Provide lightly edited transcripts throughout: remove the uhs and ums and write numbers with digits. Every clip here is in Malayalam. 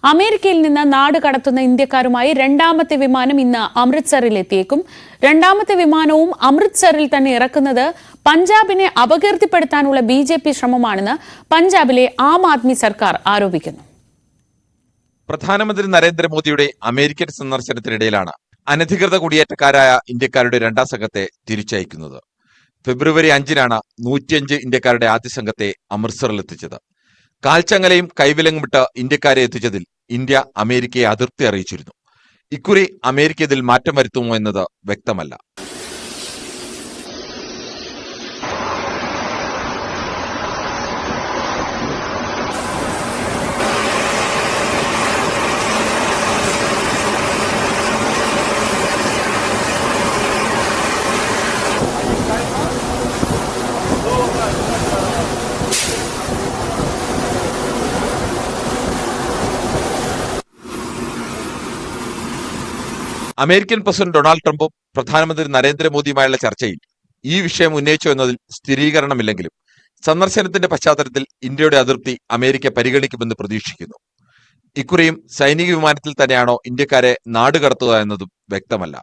അമേരിക്കയിൽ നിന്ന് നാട് കടത്തുന്ന ഇന്ത്യക്കാരുമായി രണ്ടാമത്തെ വിമാനം ഇന്ന് അമൃത്സറിൽ എത്തിയേക്കും. രണ്ടാമത്തെ വിമാനവും അമൃത്സറിൽ തന്നെ ഇറക്കുന്നത് പഞ്ചാബിനെ അപകീർത്തിപ്പെടുത്താനുള്ള BJP ശ്രമമാണെന്ന് പഞ്ചാബിലെ ആം ആദ്മി സർക്കാർ ആരോപിക്കുന്നു. പ്രധാനമന്ത്രി നരേന്ദ്രമോദിയുടെ അമേരിക്കൻ സന്ദർശനത്തിനിടയിലാണ് അനധികൃത കുടിയേറ്റക്കാരായ ഇന്ത്യക്കാരുടെ രണ്ടാം സംഘത്തെ തിരിച്ചയക്കുന്നത്. ഫെബ്രുവരി 5-നാണ് 105 ഇന്ത്യക്കാരുടെ ആദ്യ സംഘത്തെ അമൃത്സറിലെത്തിച്ചത്. കാൽച്ചങ്ങലയും കൈവിലങ്ങും വിട്ട് ഇന്ത്യക്കാരെ എത്തിച്ചതിൽ ഇന്ത്യ അമേരിക്കയെ അതൃപ്തി അറിയിച്ചിരുന്നു. ഇക്കുറി അമേരിക്ക ഇതിൽ മാറ്റം വരുത്തുമോ എന്നത് വ്യക്തമല്ല. അമേരിക്കൻ പ്രസിഡന്റ് ഡൊണാൾഡ് ട്രംപും പ്രധാനമന്ത്രി നരേന്ദ്രമോദിയുമായുള്ള ചർച്ചയിൽ ഈ വിഷയം ഉന്നയിച്ചു എന്നതിൽ സ്ഥിരീകരണമില്ലെങ്കിലും സന്ദർശനത്തിന്റെ പശ്ചാത്തലത്തിൽ ഇന്ത്യയുടെ അതൃപ്തി അമേരിക്ക പരിഗണിക്കുമെന്ന് പ്രതീക്ഷിക്കുന്നു. ഇക്കുറിയും സൈനിക വിമാനത്തിൽ തന്നെയാണോ ഇന്ത്യക്കാരെ നാടുകടത്തുക എന്നതും വ്യക്തമല്ല.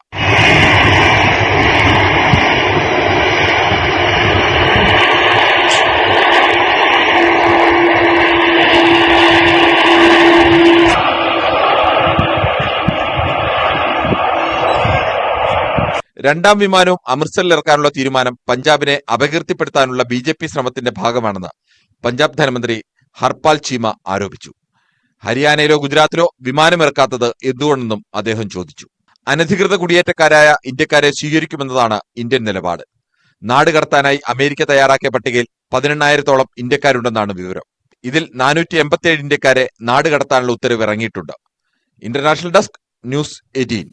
രണ്ടാം വിമാനവും അമൃത്സറിൽ ഇറക്കാനുള്ള തീരുമാനം പഞ്ചാബിനെ അപകീർത്തിപ്പെടുത്താനുള്ള BJP ശ്രമത്തിന്റെ ഭാഗമാണെന്ന് പഞ്ചാബ് ധനമന്ത്രി ഹർപാൽ ചീമ ആരോപിച്ചു. ഹരിയാനയിലോ ഗുജറാത്തിലോ വിമാനമിറക്കാത്തത് എന്തുകൊണ്ടെന്നും അദ്ദേഹം ചോദിച്ചു. അനധികൃത കുടിയേറ്റക്കാരായ ഇന്ത്യക്കാരെ സ്വീകരിക്കുമെന്നതാണ് ഇന്ത്യൻ നിലപാട്. നാട് കടത്താനായി അമേരിക്ക തയ്യാറാക്കിയ പട്ടികയിൽ 18,000-ഓളം ഇന്ത്യക്കാരുണ്ടെന്നാണ് വിവരം. ഇതിൽ 487 ഇന്ത്യക്കാരെ നാട് കടത്താനുള്ള ഉത്തരവ് ഇറങ്ങിയിട്ടുണ്ട്. International desk, news 18.